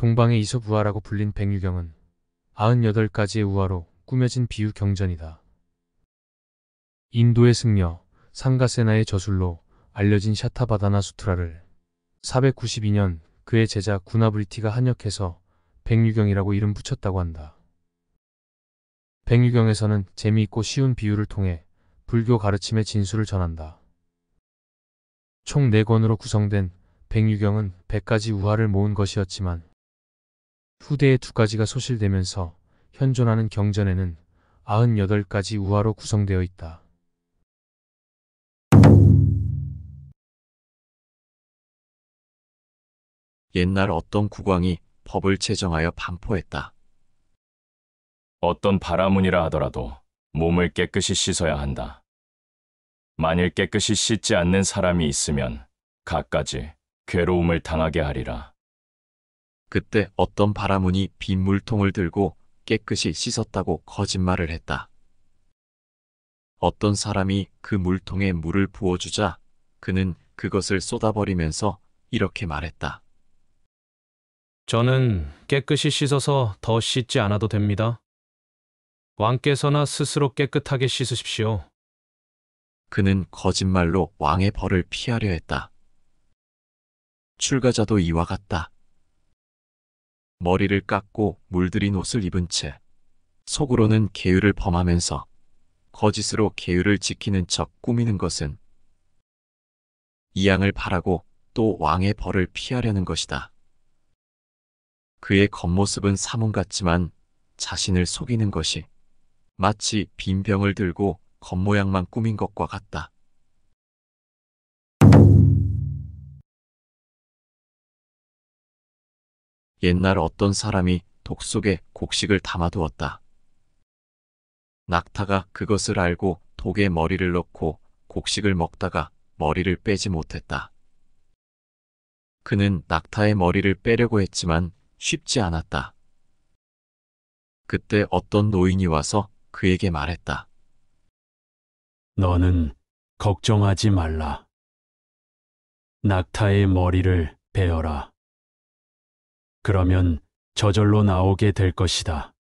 동방의 이솝우화라고 불린 백유경은 98가지의 우화로 꾸며진 비유 경전이다. 인도의 승려 상가세나의 저술로 알려진 샤타바다나 수트라를 492년 그의 제자 구나브리티가 한역해서 백유경이라고 이름 붙였다고 한다. 백유경에서는 재미있고 쉬운 비유를 통해 불교 가르침의 진수를 전한다. 총 4권으로 구성된 백유경은 100가지 우화를 모은 것이었지만 후대에 2가지가 소실되면서 현존하는 경전에는 98가지 우화로 구성되어 있다. 옛날 어떤 국왕이 법을 제정하여 반포했다. 어떤 바라문이라 하더라도 몸을 깨끗이 씻어야 한다. 만일 깨끗이 씻지 않는 사람이 있으면 갖가지 괴로움을 당하게 하리라. 그때 어떤 바라문이 빈 물통을 들고 깨끗이 씻었다고 거짓말을 했다. 어떤 사람이 그 물통에 물을 부어주자 그는 그것을 쏟아버리면서 이렇게 말했다. 저는 깨끗이 씻어서 더 씻지 않아도 됩니다. 왕께서나 스스로 깨끗하게 씻으십시오. 그는 거짓말로 왕의 벌을 피하려 했다. 출가자도 이와 같다. 머리를 깎고 물들인 옷을 입은 채 속으로는 계율을 범하면서 거짓으로 계율을 지키는 척 꾸미는 것은 이양을 바라고 또 왕의 벌을 피하려는 것이다. 그의 겉모습은 사문 같지만 자신을 속이는 것이 마치 빈 병을 들고 겉모양만 꾸민 것과 같다. 옛날 어떤 사람이 독 속에 곡식을 담아두었다. 낙타가 그것을 알고 독에 머리를 넣고 곡식을 먹다가 머리를 빼지 못했다. 그는 낙타의 머리를 빼려고 했지만 쉽지 않았다. 그때 어떤 노인이 와서 그에게 말했다. 너는 걱정하지 말라. 낙타의 머리를 베어라. 그러면 저절로 나오게 될 것이다.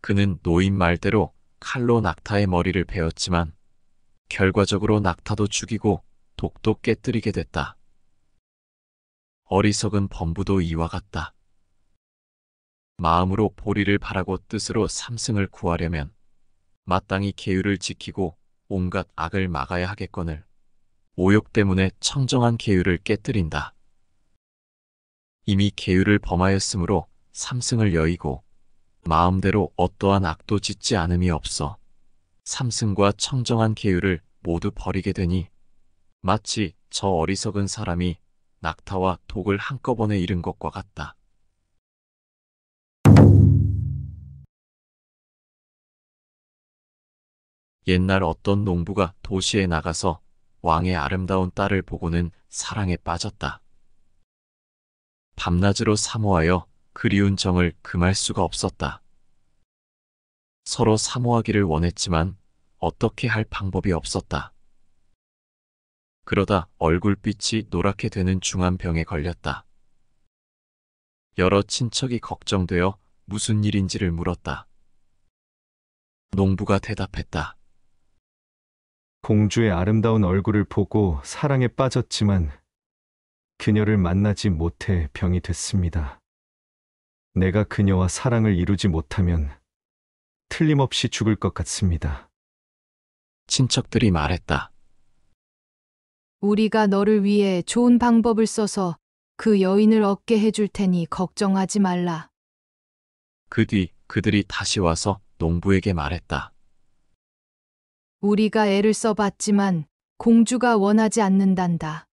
그는 노인 말대로 칼로 낙타의 머리를 베었지만 결과적으로 낙타도 죽이고 독도 깨뜨리게 됐다. 어리석은 범부도 이와 같다. 마음으로 보리를 바라고 뜻으로 삼승을 구하려면 마땅히 계율을 지키고 온갖 악을 막아야 하겠거늘 오욕 때문에 청정한 계율을 깨뜨린다. 이미 계율을 범하였으므로 삼승을 여의고 마음대로 어떠한 악도 짓지 않음이 없어 삼승과 청정한 계율을 모두 버리게 되니 마치 저 어리석은 사람이 낙타와 독을 한꺼번에 잃은 것과 같다. 옛날 어떤 농부가 도시에 나가서 왕의 아름다운 딸을 보고는 사랑에 빠졌다. 밤낮으로 사모하여 그리운 정을 금할 수가 없었다. 서로 사모하기를 원했지만 어떻게 할 방법이 없었다. 그러다 얼굴빛이 노랗게 되는 중한 병에 걸렸다. 여러 친척이 걱정되어 무슨 일인지를 물었다. 농부가 대답했다. 공주의 아름다운 얼굴을 보고 사랑에 빠졌지만 그녀를 만나지 못해 병이 됐습니다. 내가 그녀와 사랑을 이루지 못하면 틀림없이 죽을 것 같습니다. 친척들이 말했다. 우리가 너를 위해 좋은 방법을 써서 그 여인을 얻게 해줄 테니 걱정하지 말라. 그 뒤 그들이 다시 와서 농부에게 말했다. 우리가 애를 써봤지만 공주가 원하지 않는단다.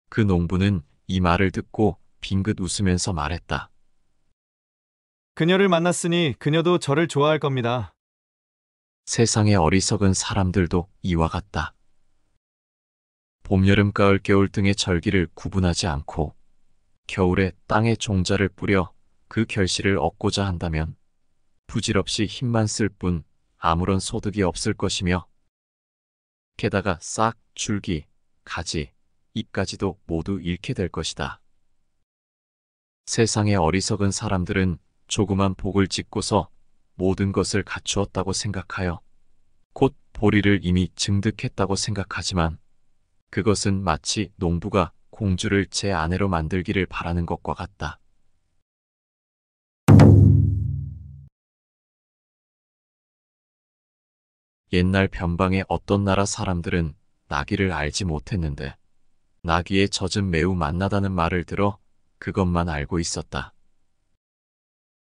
그 농부는 이 말을 듣고 빙긋 웃으면서 말했다. 그녀를 만났으니 그녀도 저를 좋아할 겁니다. 세상의 어리석은 사람들도 이와 같다. 봄, 여름, 가을, 겨울 등의 절기를 구분하지 않고 겨울에 땅에 종자를 뿌려 그 결실을 얻고자 한다면 부질없이 힘만 쓸 뿐 아무런 소득이 없을 것이며 게다가 싹, 줄기, 가지, 잎까지도 모두 잃게 될 것이다. 세상의 어리석은 사람들은 조그만 복을 짓고서 모든 것을 갖추었다고 생각하여 곧 보리를 이미 증득했다고 생각하지만 그것은 마치 농부가 공주를 제 아내로 만들기를 바라는 것과 같다. 옛날 변방의 어떤 나라 사람들은 나귀를 알지 못했는데 나귀의 젖은 매우 맛나다는 말을 들어 그것만 알고 있었다.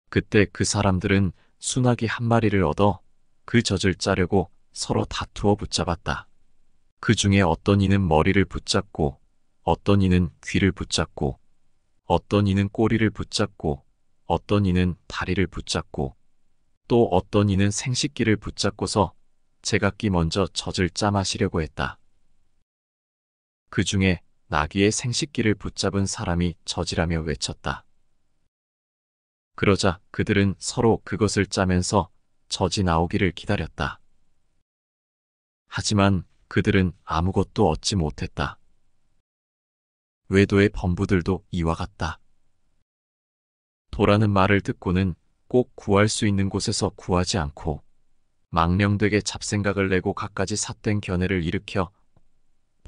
그때 그 사람들은 수나귀 한 마리를 얻어 그 젖을 짜려고 서로 다투어 붙잡았다. 그 중에 어떤 이는 머리를 붙잡고 어떤 이는 귀를 붙잡고 어떤 이는 꼬리를 붙잡고 어떤 이는 다리를 붙잡고 또 어떤 이는 생식기를 붙잡고서 제각기 먼저 젖을 짜 마시려고 했다. 그 중에 나귀의 생식기를 붙잡은 사람이 젖이라며 외쳤다. 그러자 그들은 서로 그것을 짜면서 젖이 나오기를 기다렸다. 하지만 그들은 아무것도 얻지 못했다. 외도의 범부들도 이와 같다. 도라는 말을 듣고는 꼭 구할 수 있는 곳에서 구하지 않고 망령되게 잡생각을 내고 갖가지 삿된 견해를 일으켜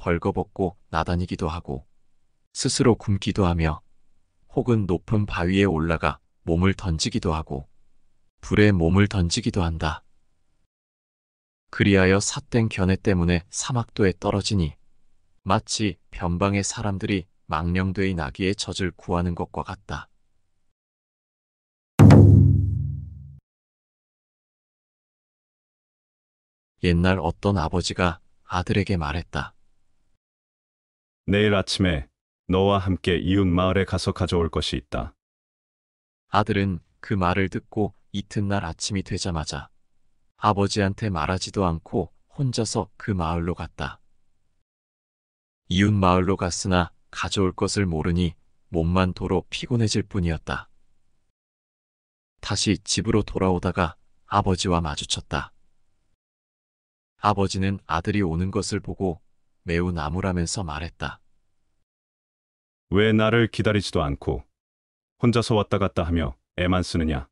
벌거벗고 나다니기도 하고 스스로 굶기도 하며 혹은 높은 바위에 올라가 몸을 던지기도 하고 불에 몸을 던지기도 한다. 그리하여 삿된 견해 때문에 사막도에 떨어지니 마치 변방의 사람들이 망령되이 나귀의 젖을 구하는 것과 같다. 옛날 어떤 아버지가 아들에게 말했다. 내일 아침에 너와 함께 이웃 마을에 가서 가져올 것이 있다. 아들은 그 말을 듣고 이튿날 아침이 되자마자 아버지한테 말하지도 않고 혼자서 그 마을로 갔다. 이웃 마을로 갔으나 가져올 것을 모르니 몸만 도로 피곤해질 뿐이었다. 다시 집으로 돌아오다가 아버지와 마주쳤다. 아버지는 아들이 오는 것을 보고 매우 나무라면서 말했다. 왜 나를 기다리지도 않고 혼자서 왔다 갔다 하며 애만 쓰느냐?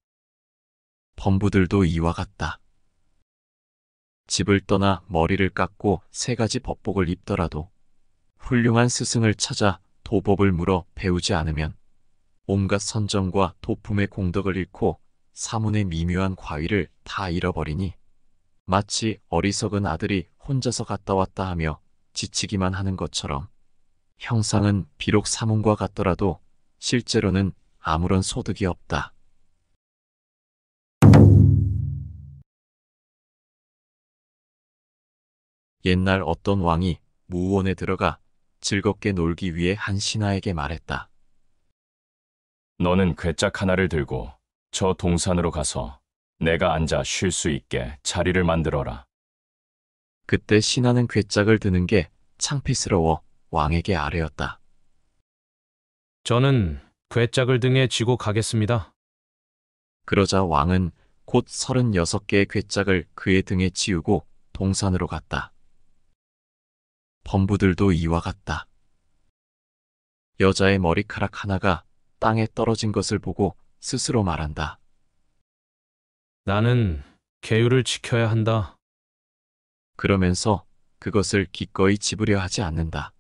범부들도 이와 같다. 집을 떠나 머리를 깎고 3가지 법복을 입더라도 훌륭한 스승을 찾아 도법을 물어 배우지 않으면 온갖 선정과 도품의 공덕을 잃고 사문의 미묘한 과위를 다 잃어버리니 마치 어리석은 아들이 혼자서 갔다 왔다 하며 지치기만 하는 것처럼 형상은 비록 사문과 같더라도 실제로는 아무런 소득이 없다. 옛날 어떤 왕이 무원에 들어가 즐겁게 놀기 위해 한 신하에게 말했다. 너는 괴짝 하나를 들고 저 동산으로 가서 내가 앉아 쉴 수 있게 자리를 만들어라. 그때 신하는 괴짝을 드는 게 창피스러워 왕에게 아뢰었다. 저는 괴짝을 등에 지고 가겠습니다. 그러자 왕은 곧 36개의 괴짝을 그의 등에 지우고 동산으로 갔다. 범부들도 이와 같다. 여자의 머리카락 하나가 땅에 떨어진 것을 보고 스스로 말한다. 나는 계율을 지켜야 한다. 그러면서 그것을 기꺼이 집으려 하지 않는다.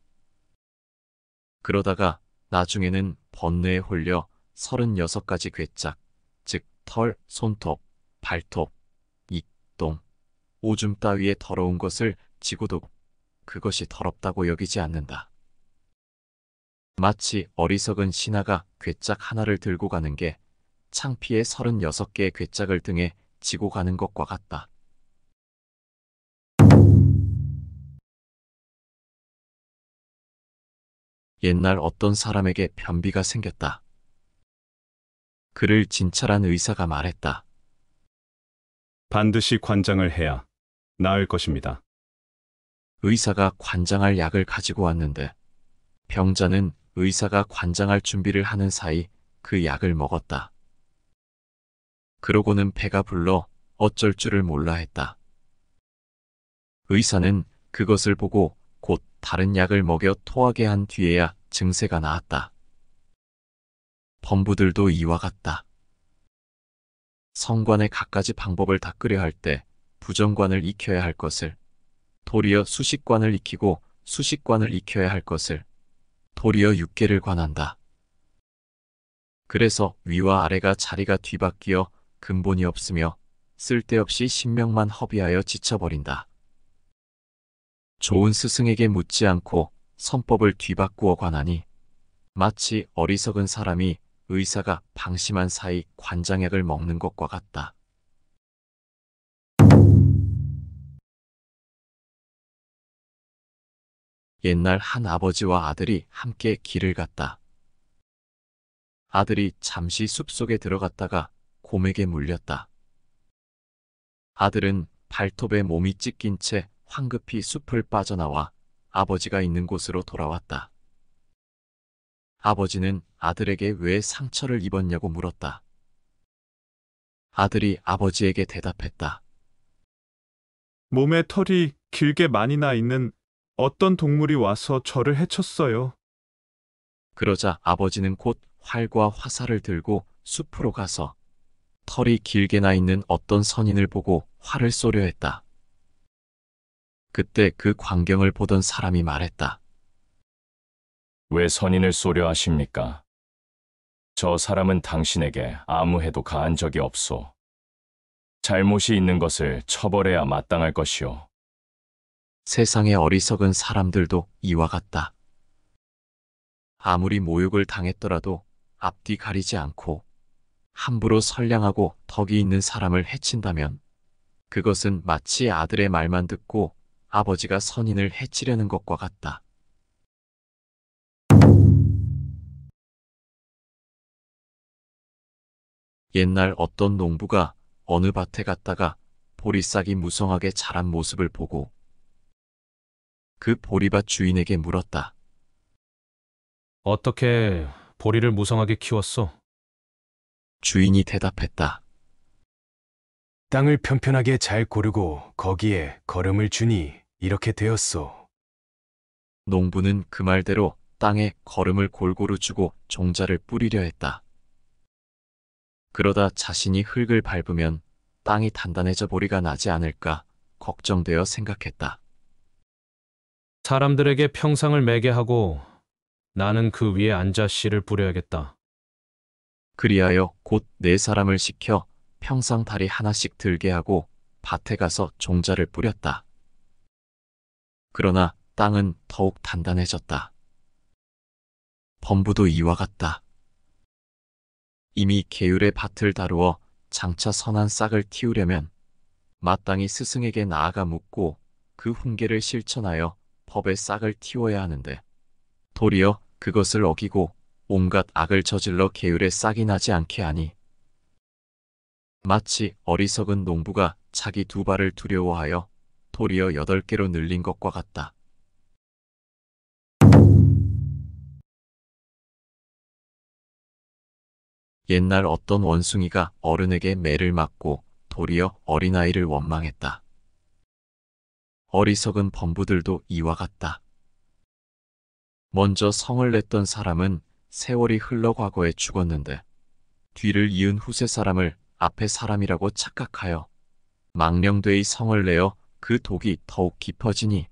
그러다가 나중에는 번뇌에 홀려 36가지 괴짝, 즉 털, 손톱, 발톱, 입, 똥, 오줌 따위의 더러운 것을 지고도 그것이 더럽다고 여기지 않는다. 마치 어리석은 신하가 괴짝 하나를 들고 가는 게 창피의 36개의 괴짝을 등에 지고 가는 것과 같다. 옛날 어떤 사람에게 변비가 생겼다. 그를 진찰한 의사가 말했다. 반드시 관장을 해야 나을 것입니다. 의사가 관장할 약을 가지고 왔는데 병자는 의사가 관장할 준비를 하는 사이 그 약을 먹었다. 그러고는 배가 불러 어쩔 줄을 몰라 했다. 의사는 그것을 보고 곧 다른 약을 먹여 토하게 한 뒤에야 증세가 나았다. 범부들도 이와 같다. 성관의 갖가지 방법을 닦으려 할 때 부정관을 익혀야 할 것을 도리어 수식관을 익히고 수식관을 익혀야 할 것을 도리어 육계를 관한다. 그래서 위와 아래가 자리가 뒤바뀌어 근본이 없으며 쓸데없이 신명만 허비하여 지쳐버린다. 좋은 스승에게 묻지 않고 선법을 뒤바꾸어 관하니 마치 어리석은 사람이 의사가 방심한 사이 관장약을 먹는 것과 같다. 옛날 한 아버지와 아들이 함께 길을 갔다. 아들이 잠시 숲속에 들어갔다가 곰에게 물렸다. 아들은 발톱에 몸이 찢긴 채 황급히 숲을 빠져나와 아버지가 있는 곳으로 돌아왔다. 아버지는 아들에게 왜 상처를 입었냐고 물었다. 아들이 아버지에게 대답했다. 몸에 털이 길게 많이 나 있는 어떤 동물이 와서 저를 해쳤어요. 그러자 아버지는 곧 활과 화살을 들고 숲으로 가서 털이 길게 나 있는 어떤 선인을 보고 활을 쏘려 했다. 그때 그 광경을 보던 사람이 말했다. 왜 선인을 쏘려 하십니까? 저 사람은 당신에게 아무 해도 가한 적이 없소. 잘못이 있는 것을 처벌해야 마땅할 것이오. 세상의 어리석은 사람들도 이와 같다. 아무리 모욕을 당했더라도 앞뒤 가리지 않고 함부로 선량하고 덕이 있는 사람을 해친다면 그것은 마치 아들의 말만 듣고 아버지가 선인을 해치려는 것과 같다. 옛날 어떤 농부가 어느 밭에 갔다가 보리싹이 무성하게 자란 모습을 보고 그 보리밭 주인에게 물었다. 어떻게 보리를 무성하게 키웠소? 주인이 대답했다. 땅을 편편하게 잘 고르고 거기에 거름을 주니 이렇게 되었소. 농부는 그 말대로 땅에 거름을 골고루 주고 종자를 뿌리려 했다. 그러다 자신이 흙을 밟으면 땅이 단단해져 보리가 나지 않을까 걱정되어 생각했다. 사람들에게 평상을 매게 하고 나는 그 위에 앉아 씨를 뿌려야겠다. 그리하여 곧 4사람을 시켜 평상 다리 하나씩 들게 하고 밭에 가서 종자를 뿌렸다. 그러나 땅은 더욱 단단해졌다. 범부도 이와 같다. 이미 계율의 밭을 다루어 장차 선한 싹을 틔우려면 마땅히 스승에게 나아가 묻고 그 훈계를 실천하여 법의 싹을 틔워야 하는데 도리어 그것을 어기고 온갖 악을 저질러 계율의 싹이 나지 않게 하니 마치 어리석은 농부가 자기 2발을 두려워하여 도리어 8개로 늘린 것과 같다. 옛날 어떤 원숭이가 어른에게 매를 맞고 도리어 어린아이를 원망했다. 어리석은 범부들도 이와 같다. 먼저 성을 냈던 사람은 세월이 흘러 과거에 죽었는데 뒤를 이은 후세 사람을 앞에 사람이라고 착각하여 망령되이 성을 내어 그 독이 더욱 깊어지니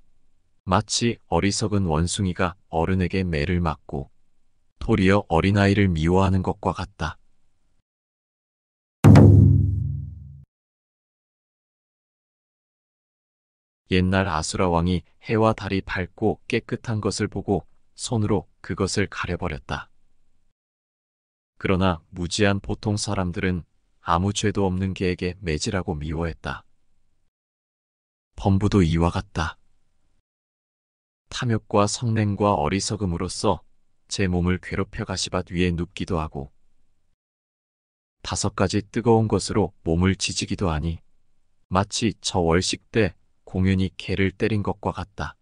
마치 어리석은 원숭이가 어른에게 매를 맞고 도리어 어린아이를 미워하는 것과 같다. 옛날 아수라 왕이 해와 달이 밝고 깨끗한 것을 보고 손으로 그것을 가려버렸다. 그러나 무지한 보통 사람들은 아무 죄도 없는 개에게 매질하고 미워했다. 범부도 이와 같다. 탐욕과 성냄과 어리석음으로써 제 몸을 괴롭혀 가시밭 위에 눕기도 하고 5가지 뜨거운 것으로 몸을 지지기도 하니 마치 저 월식 때 공연히 개를 때린 것과 같다.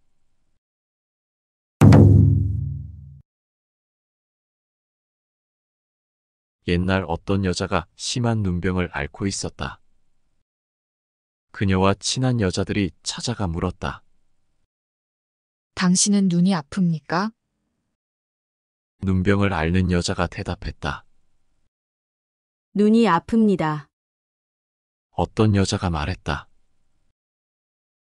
옛날 어떤 여자가 심한 눈병을 앓고 있었다. 그녀와 친한 여자들이 찾아가 물었다. 당신은 눈이 아픕니까? 눈병을 앓는 여자가 대답했다. 눈이 아픕니다. 어떤 여자가 말했다.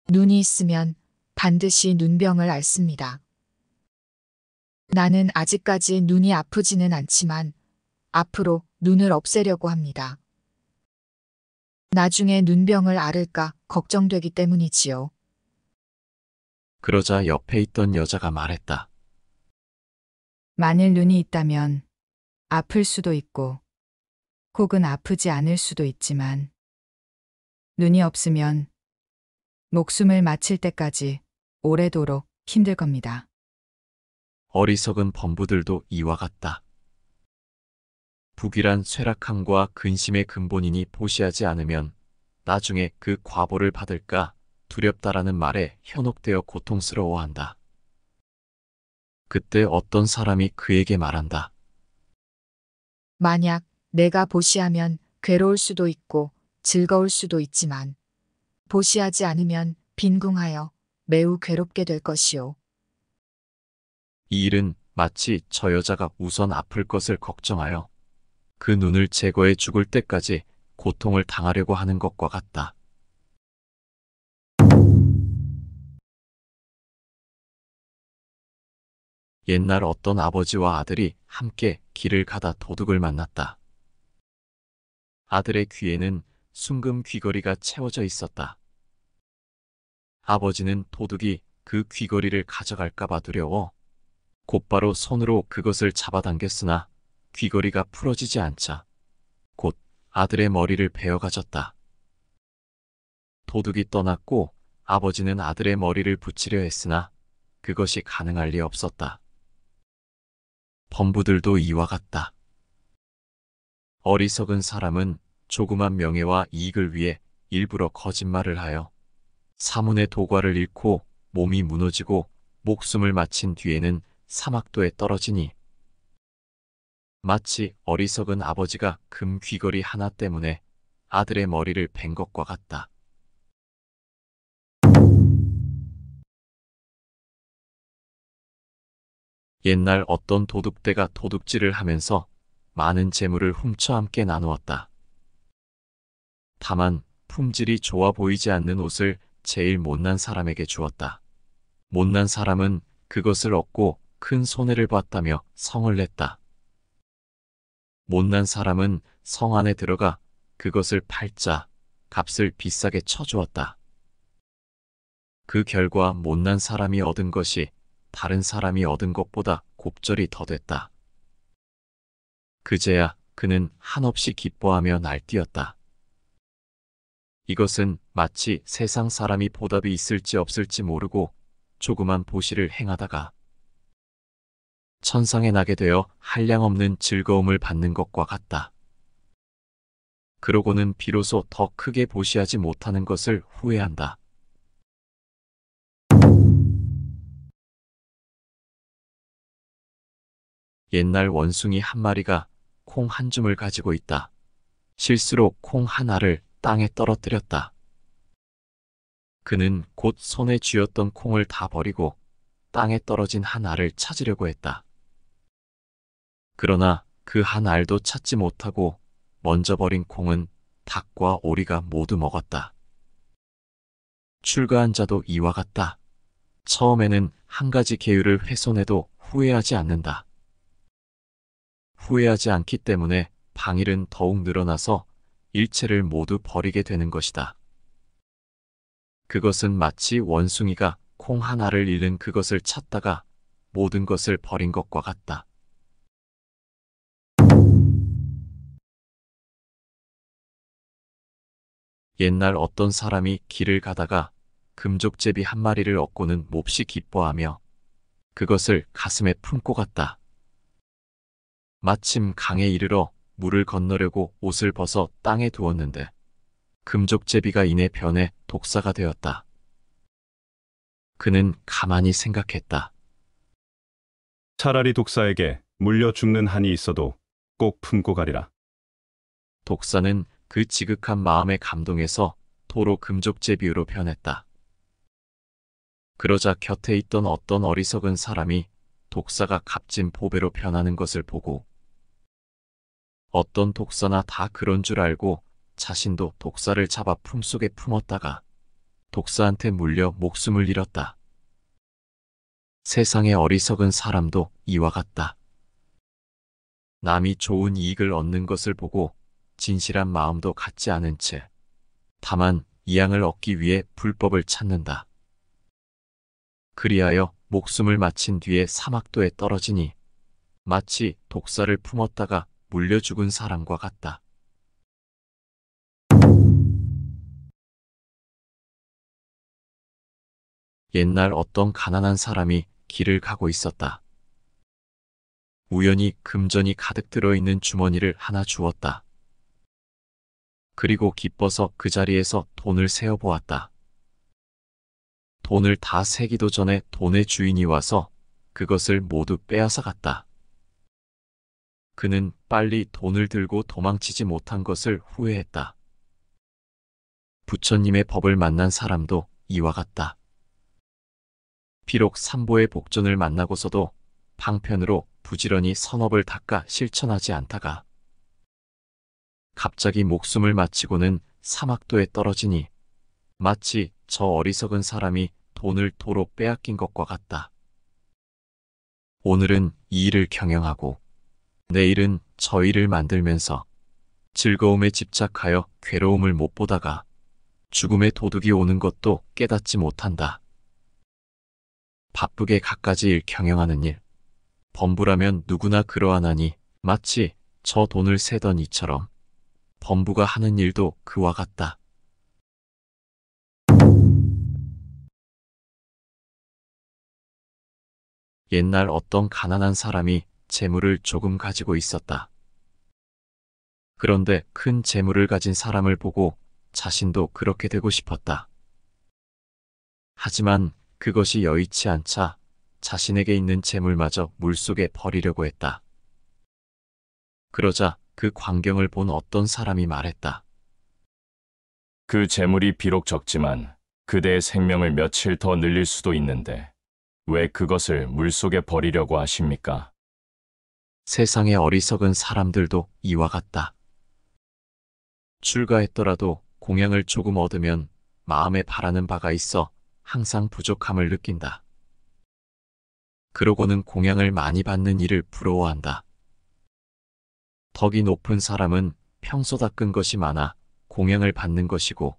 눈이 있으면 반드시 눈병을 앓습니다. 나는 아직까지 눈이 아프지는 않지만 앞으로 눈을 없애려고 합니다. 나중에 눈병을 앓을까 걱정되기 때문이지요. 그러자 옆에 있던 여자가 말했다. 만일 눈이 있다면 아플 수도 있고 혹은 아프지 않을 수도 있지만 눈이 없으면 목숨을 마칠 때까지 오래도록 힘들 겁니다. 어리석은 범부들도 이와 같다. 북이란 쇠락함과 근심의 근본이니 보시하지 않으면 나중에 그 과보를 받을까 두렵다라는 말에 현혹되어 고통스러워한다. 그때 어떤 사람이 그에게 말한다. 만약 내가 보시하면 괴로울 수도 있고 즐거울 수도 있지만 보시하지 않으면 빈궁하여 매우 괴롭게 될 것이요. 이 일은 마치 저 여자가 우선 아플 것을 걱정하여 그 눈을 제거해 죽을 때까지 고통을 당하려고 하는 것과 같다. 옛날 어떤 아버지와 아들이 함께 길을 가다 도둑을 만났다. 아들의 귀에는 순금 귀걸이가 채워져 있었다. 아버지는 도둑이 그 귀걸이를 가져갈까봐 두려워 곧바로 손으로 그것을 잡아당겼으나 귀걸이가 풀어지지 않자 곧 아들의 머리를 베어가졌다. 도둑이 떠났고 아버지는 아들의 머리를 붙이려 했으나 그것이 가능할 리 없었다. 범부들도 이와 같다. 어리석은 사람은 조그만 명예와 이익을 위해 일부러 거짓말을 하여 사문의 도과를 잃고 몸이 무너지고 목숨을 마친 뒤에는 사막도에 떨어지니 마치 어리석은 아버지가 금 귀걸이 하나 때문에 아들의 머리를 벤 것과 같다. 옛날 어떤 도둑대가 도둑질을 하면서 많은 재물을 훔쳐 함께 나누었다. 다만 품질이 좋아 보이지 않는 옷을 제일 못난 사람에게 주었다. 못난 사람은 그것을 얻고 큰 손해를 봤다며 성을 냈다. 못난 사람은 성 안에 들어가 그것을 팔자 값을 비싸게 쳐주었다. 그 결과 못난 사람이 얻은 것이 다른 사람이 얻은 것보다 곱절이 더 됐다. 그제야 그는 한없이 기뻐하며 날뛰었다. 이것은 마치 세상 사람이 보답이 있을지 없을지 모르고 조그만 보시를 행하다가 천상에 나게 되어 한량없는 즐거움을 받는 것과 같다. 그러고는 비로소 더 크게 보시하지 못하는 것을 후회한다. 옛날 원숭이 한 마리가 콩 한 줌을 가지고 있다. 실수로 콩 하나를 땅에 떨어뜨렸다. 그는 곧 손에 쥐었던 콩을 다 버리고 땅에 떨어진 한 알을 찾으려고 했다. 그러나 그 한 알도 찾지 못하고 먼저 버린 콩은 닭과 오리가 모두 먹었다. 출가한 자도 이와 같다. 처음에는 한 가지 계율을 훼손해도 후회하지 않는다. 후회하지 않기 때문에 방일은 더욱 늘어나서 일체를 모두 버리게 되는 것이다. 그것은 마치 원숭이가 콩 하나를 잃은 그것을 찾다가 모든 것을 버린 것과 같다. 옛날 어떤 사람이 길을 가다가 금족제비 한 마리를 얻고는 몹시 기뻐하며 그것을 가슴에 품고 갔다. 마침 강에 이르러 물을 건너려고 옷을 벗어 땅에 두었는데 금족제비가 이내 변해 독사가 되었다. 그는 가만히 생각했다. 차라리 독사에게 물려 죽는 한이 있어도 꼭 품고 가리라. 독사는 그 지극한 마음에 감동해서 도로 금족제비로 변했다. 그러자 곁에 있던 어떤 어리석은 사람이 독사가 값진 보배로 변하는 것을 보고 어떤 독사나 다 그런 줄 알고 자신도 독사를 잡아 품속에 품었다가 독사한테 물려 목숨을 잃었다. 세상의 어리석은 사람도 이와 같다. 남이 좋은 이익을 얻는 것을 보고 진실한 마음도 갖지 않은 채 다만 이양을 얻기 위해 불법을 찾는다. 그리하여 목숨을 마친 뒤에 사막도에 떨어지니 마치 독사를 품었다가 물려 죽은 사람과 같다. 옛날 어떤 가난한 사람이 길을 가고 있었다. 우연히 금전이 가득 들어있는 주머니를 하나 주었다. 그리고 기뻐서 그 자리에서 돈을 세어보았다. 돈을 다 세기도 전에 돈의 주인이 와서 그것을 모두 빼앗아 갔다. 그는 빨리 돈을 들고 도망치지 못한 것을 후회했다. 부처님의 법을 만난 사람도 이와 같다. 비록 삼보의 복전을 만나고서도 방편으로 부지런히 선업을 닦아 실천하지 않다가 갑자기 목숨을 마치고는 사막도에 떨어지니 마치 저 어리석은 사람이 돈을 도로 빼앗긴 것과 같다. 오늘은 이 일을 경영하고 내일은 저 일을 만들면서 즐거움에 집착하여 괴로움을 못 보다가 죽음의 도둑이 오는 것도 깨닫지 못한다. 바쁘게 갖가지 일 경영하는 일, 범부라면 누구나 그러하나니 마치 저 돈을 세던 이처럼 범부가 하는 일도 그와 같다. 옛날 어떤 가난한 사람이 재물을 조금 가지고 있었다. 그런데 큰 재물을 가진 사람을 보고 자신도 그렇게 되고 싶었다. 하지만 그것이 여의치 않자 자신에게 있는 재물마저 물속에 버리려고 했다. 그러자 그 광경을 본 어떤 사람이 말했다. 그 재물이 비록 적지만 그대의 생명을 며칠 더 늘릴 수도 있는데 왜 그것을 물속에 버리려고 하십니까? 세상의 어리석은 사람들도 이와 같다. 출가했더라도 공양을 조금 얻으면 마음에 바라는 바가 있어 항상 부족함을 느낀다. 그러고는 공양을 많이 받는 이를 부러워한다. 덕이 높은 사람은 평소 닦은 것이 많아 공양을 받는 것이고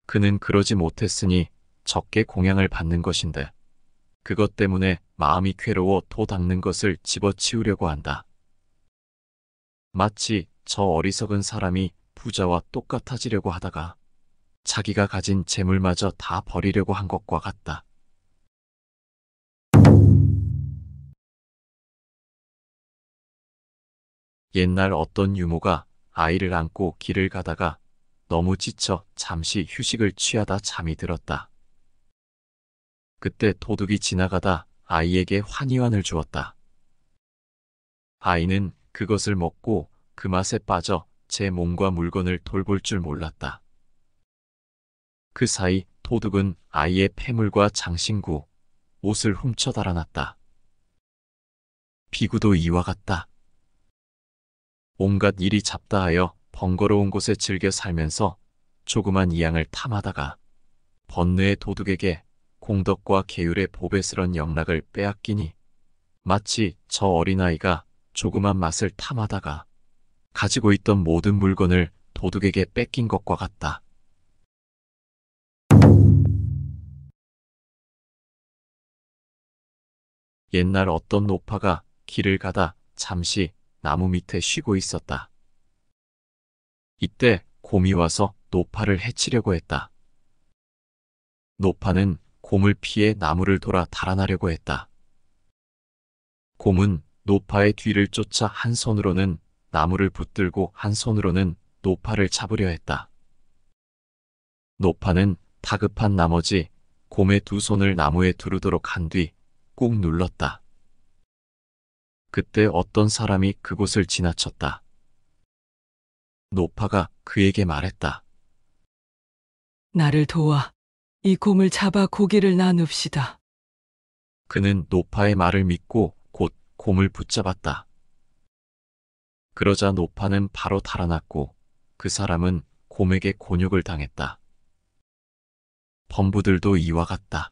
그는 그러지 못했으니 적게 공양을 받는 것인데 그것 때문에 마음이 괴로워 도 닦는 것을 집어치우려고 한다. 마치 저 어리석은 사람이 부자와 똑같아지려고 하다가 자기가 가진 재물마저 다 버리려고 한 것과 같다. 옛날 어떤 유모가 아이를 안고 길을 가다가 너무 지쳐 잠시 휴식을 취하다 잠이 들었다. 그때 도둑이 지나가다 아이에게 환희환을 주었다. 아이는 그것을 먹고 그 맛에 빠져 제 몸과 물건을 돌볼 줄 몰랐다. 그 사이 도둑은 아이의 폐물과 장신구, 옷을 훔쳐 달아났다. 비구도 이와 같다. 온갖 일이 잡다하여 번거로운 곳에 즐겨 살면서 조그만 이양을 탐하다가 번뇌의 도둑에게 공덕과 계율의 보배스런 영락을 빼앗기니 마치 저 어린아이가 조그만 맛을 탐하다가 가지고 있던 모든 물건을 도둑에게 뺏긴 것과 같다. 옛날 어떤 노파가 길을 가다 잠시 나무 밑에 쉬고 있었다. 이때 곰이 와서 노파를 해치려고 했다. 노파는 곰을 피해 나무를 돌아 달아나려고 했다. 곰은 노파의 뒤를 쫓아 한 손으로는 나무를 붙들고 한 손으로는 노파를 잡으려 했다. 노파는 다급한 나머지 곰의 두 손을 나무에 두르도록 한 뒤 꾹 눌렀다. 그때 어떤 사람이 그곳을 지나쳤다. 노파가 그에게 말했다. 나를 도와. 이 곰을 잡아 고기를 나눕시다. 그는 노파의 말을 믿고 곧 곰을 붙잡았다. 그러자 노파는 바로 달아났고 그 사람은 곰에게 곤욕을 당했다. 범부들도 이와 같다.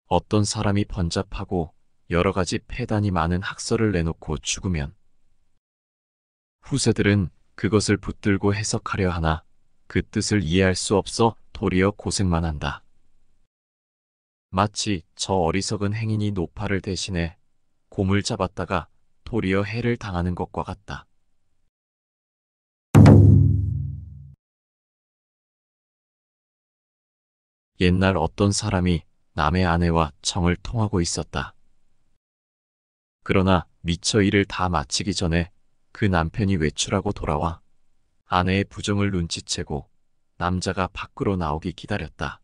어떤 사람이 번잡하고 여러 가지 폐단이 많은 학설을 내놓고 죽으면 후세들은 그것을 붙들고 해석하려 하나 그 뜻을 이해할 수 없어 도리어 고생만 한다. 마치 저 어리석은 행인이 노파를 대신해 곰을 잡았다가 도리어 해를 당하는 것과 같다. 옛날 어떤 사람이 남의 아내와 청을 통하고 있었다. 그러나 미처 일을 다 마치기 전에 그 남편이 외출하고 돌아와 아내의 부정을 눈치채고 남자가 밖으로 나오기 기다렸다.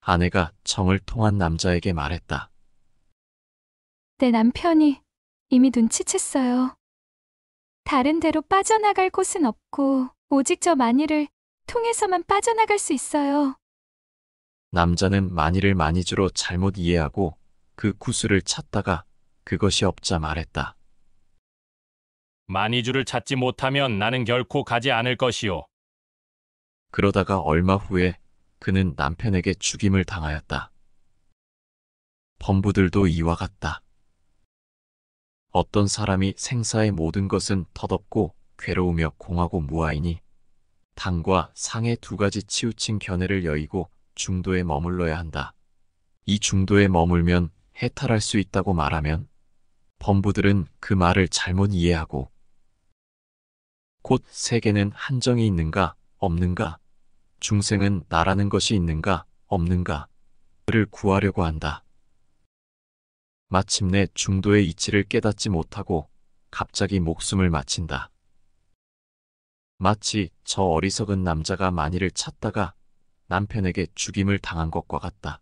아내가 청을 통한 남자에게 말했다. 내 남편이 이미 눈치챘어요. 다른 데로 빠져나갈 곳은 없고 오직 저 마니를 통해서만 빠져나갈 수 있어요. 남자는 마니를 마니주로 잘못 이해하고 그 구슬을 찾다가 그것이 없자 말했다. 마니주를 찾지 못하면 나는 결코 가지 않을 것이요. 그러다가 얼마 후에 그는 남편에게 죽임을 당하였다. 범부들도 이와 같다. 어떤 사람이 생사의 모든 것은 덧없고 괴로우며 공하고 무아이니 당과 상의 두 가지 치우친 견해를 여의고 중도에 머물러야 한다. 이 중도에 머물면 해탈할 수 있다고 말하면 범부들은 그 말을 잘못 이해하고 곧 세계는 한정이 있는가 없는가, 중생은 나라는 것이 있는가 없는가 를 구하려고 한다. 마침내 중도의 이치를 깨닫지 못하고 갑자기 목숨을 마친다. 마치 저 어리석은 남자가 마니를 찾다가 남편에게 죽임을 당한 것과 같다.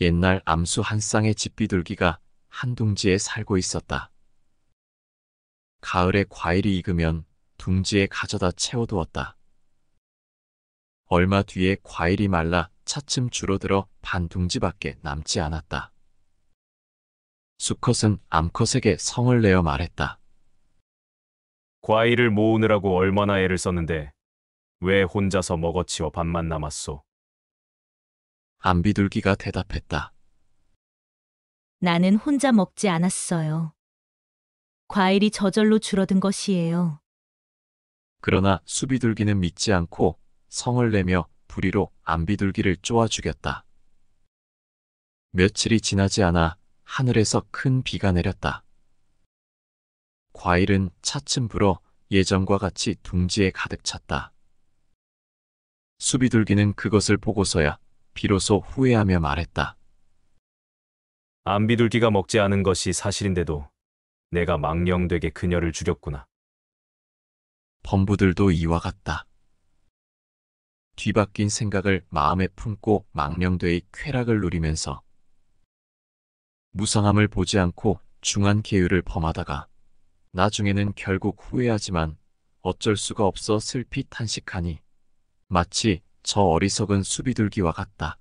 옛날 암수 한 쌍의 집비둘기가 한 둥지에 살고 있었다. 가을에 과일이 익으면 둥지에 가져다 채워두었다. 얼마 뒤에 과일이 말라 차츰 줄어들어 반 둥지밖에 남지 않았다. 수컷은 암컷에게 성을 내어 말했다. 과일을 모으느라고 얼마나 애를 썼는데 왜 혼자서 먹어치워 반만 남았소? 암비둘기가 대답했다. 나는 혼자 먹지 않았어요. 과일이 저절로 줄어든 것이에요. 그러나 수비둘기는 믿지 않고 성을 내며 부리로 암비둘기를 쪼아 죽였다. 며칠이 지나지 않아 하늘에서 큰 비가 내렸다. 과일은 차츰 불어 예전과 같이 둥지에 가득 찼다. 수비둘기는 그것을 보고서야 비로소 후회하며 말했다. 암비둘기가 먹지 않은 것이 사실인데도 내가 망령되게 그녀를 죽였구나. 범부들도 이와 같다. 뒤바뀐 생각을 마음에 품고 망령되이 쾌락을 누리면서 무상함을 보지 않고 중한 계율을 범하다가 나중에는 결국 후회하지만 어쩔 수가 없어 슬피 탄식하니 마치 저 어리석은 수비둘기와 같다.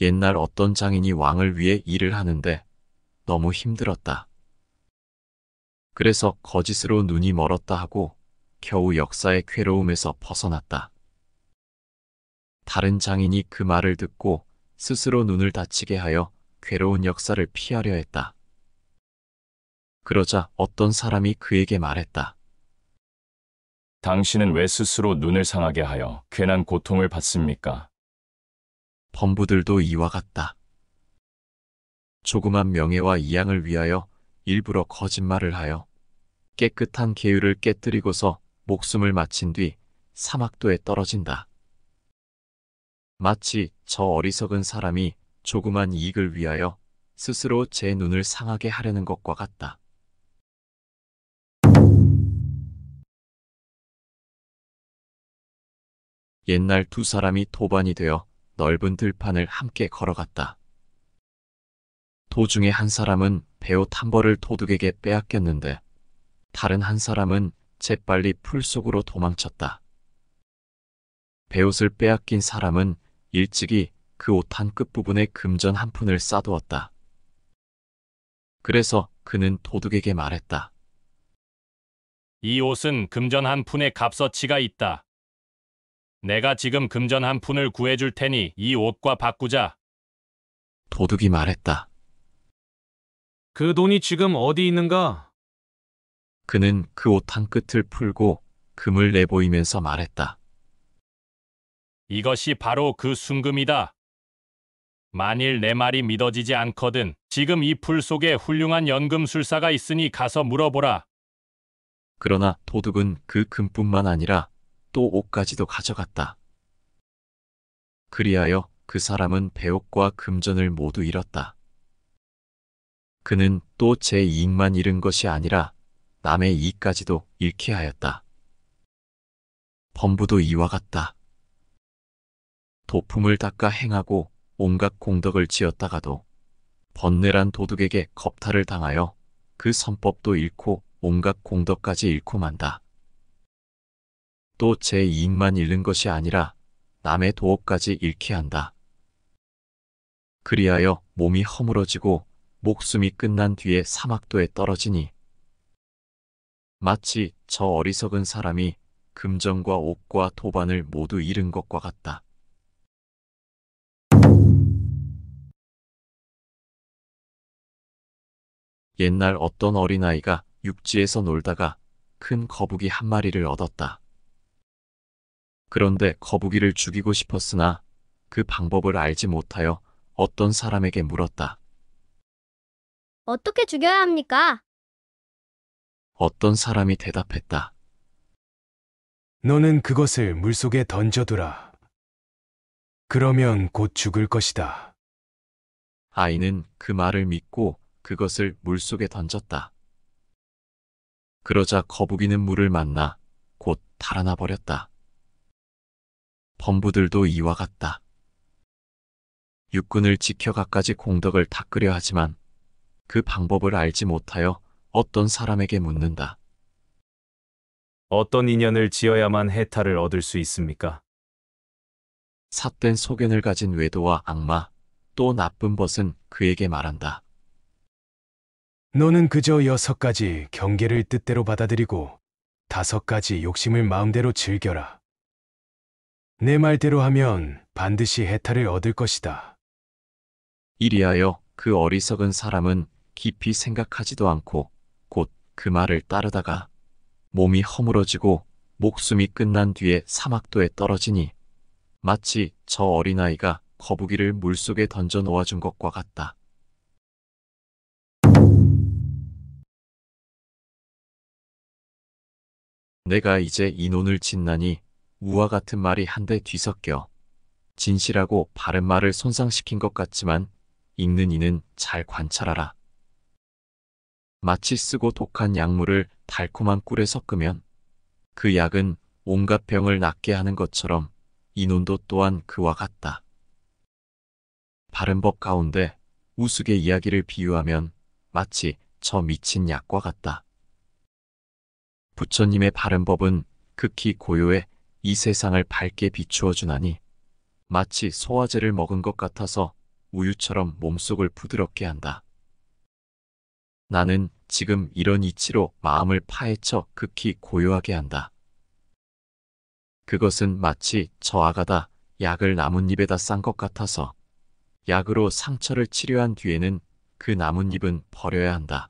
옛날 어떤 장인이 왕을 위해 일을 하는데 너무 힘들었다. 그래서 거짓으로 눈이 멀었다 하고 겨우 역사의 괴로움에서 벗어났다. 다른 장인이 그 말을 듣고 스스로 눈을 다치게 하여 괴로운 역사를 피하려 했다. 그러자 어떤 사람이 그에게 말했다. 당신은 왜 스스로 눈을 상하게 하여 괜한 고통을 받습니까? 범부들도 이와 같다. 조그만 명예와 이양을 위하여 일부러 거짓말을 하여 깨끗한 계율을 깨뜨리고서 목숨을 마친 뒤 사막도에 떨어진다. 마치 저 어리석은 사람이 조그만 이익을 위하여 스스로 제 눈을 상하게 하려는 것과 같다. 옛날 두 사람이 도반이 되어 넓은 들판을 함께 걸어갔다. 도중에 한 사람은 베옷 한 벌을 도둑에게 빼앗겼는데 다른 한 사람은 재빨리 풀 속으로 도망쳤다. 베옷을 빼앗긴 사람은 일찍이 그 옷 한 끝부분에 금전 한 푼을 싸두었다. 그래서 그는 도둑에게 말했다. 이 옷은 금전 한 푼의 값어치가 있다. 내가 지금 금전 한 푼을 구해줄 테니 이 옷과 바꾸자. 도둑이 말했다. 그 돈이 지금 어디 있는가? 그는 그 옷 한 끝을 풀고 금을 내보이면서 말했다. 이것이 바로 그 순금이다. 만일 내 말이 믿어지지 않거든 지금 이 풀 속에 훌륭한 연금술사가 있으니 가서 물어보라. 그러나 도둑은 그 금뿐만 아니라 또 옷까지도 가져갔다. 그리하여 그 사람은 베옷과 금전을 모두 잃었다. 그는 또 제 이익만 잃은 것이 아니라 남의 이익까지도 잃게 하였다. 범부도 이와 같다. 도품을 닦아 행하고 온갖 공덕을 지었다가도 번뇌란 도둑에게 겁탈을 당하여 그 선법도 잃고 온갖 공덕까지 잃고 만다. 또 제 이익만 잃는 것이 아니라 남의 도업까지 잃게 한다. 그리하여 몸이 허물어지고 목숨이 끝난 뒤에 사막도에 떨어지니 마치 저 어리석은 사람이 금전과 옷과 도반을 모두 잃은 것과 같다. 옛날 어떤 어린아이가 육지에서 놀다가 큰 거북이 한 마리를 얻었다. 그런데 거북이를 죽이고 싶었으나 그 방법을 알지 못하여 어떤 사람에게 물었다. 어떻게 죽여야 합니까? 어떤 사람이 대답했다. 너는 그것을 물속에 던져두라. 그러면 곧 죽을 것이다. 아이는 그 말을 믿고 그것을 물속에 던졌다. 그러자 거북이는 물을 만나 곧 달아나 버렸다. 범부들도 이와 같다. 육군을 지켜 갖가지 공덕을 닦으려 하지만 그 방법을 알지 못하여 어떤 사람에게 묻는다. 어떤 인연을 지어야만 해탈을 얻을 수 있습니까? 삿된 소견을 가진 외도와 악마, 또 나쁜 벗은 그에게 말한다. 너는 그저 6가지 경계를 뜻대로 받아들이고 5가지 욕심을 마음대로 즐겨라. 내 말대로 하면 반드시 해탈을 얻을 것이다. 이리하여 그 어리석은 사람은 깊이 생각하지도 않고 곧 그 말을 따르다가 몸이 허물어지고 목숨이 끝난 뒤에 사막도에 떨어지니 마치 저 어린아이가 거북이를 물속에 던져 놓아준 것과 같다. 내가 이제 이논을 짓나니 우와 같은 말이 한데 뒤섞여 진실하고 바른 말을 손상시킨 것 같지만 읽는 이는 잘 관찰하라. 마치 쓰고 독한 약물을 달콤한 꿀에 섞으면 그 약은 온갖 병을 낫게 하는 것처럼 이논도 또한 그와 같다. 바른 법 가운데 우스개 이야기를 비유하면 마치 저 미친 약과 같다. 부처님의 바른 법은 극히 고요해 이 세상을 밝게 비추어 주나니 마치 소화제를 먹은 것 같아서 우유처럼 몸속을 부드럽게 한다. 나는 지금 이런 이치로 마음을 파헤쳐 극히 고요하게 한다. 그것은 마치 저 아가다 약을 나뭇잎에다 싼 것 같아서 약으로 상처를 치료한 뒤에는 그 나뭇잎은 버려야 한다.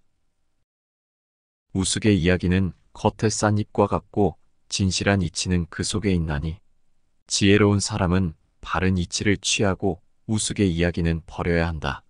우스개 이야기는 겉에 싼 잎과 같고 진실한 이치는 그 속에 있나니 지혜로운 사람은 바른 이치를 취하고 우스개 이야기는 버려야 한다.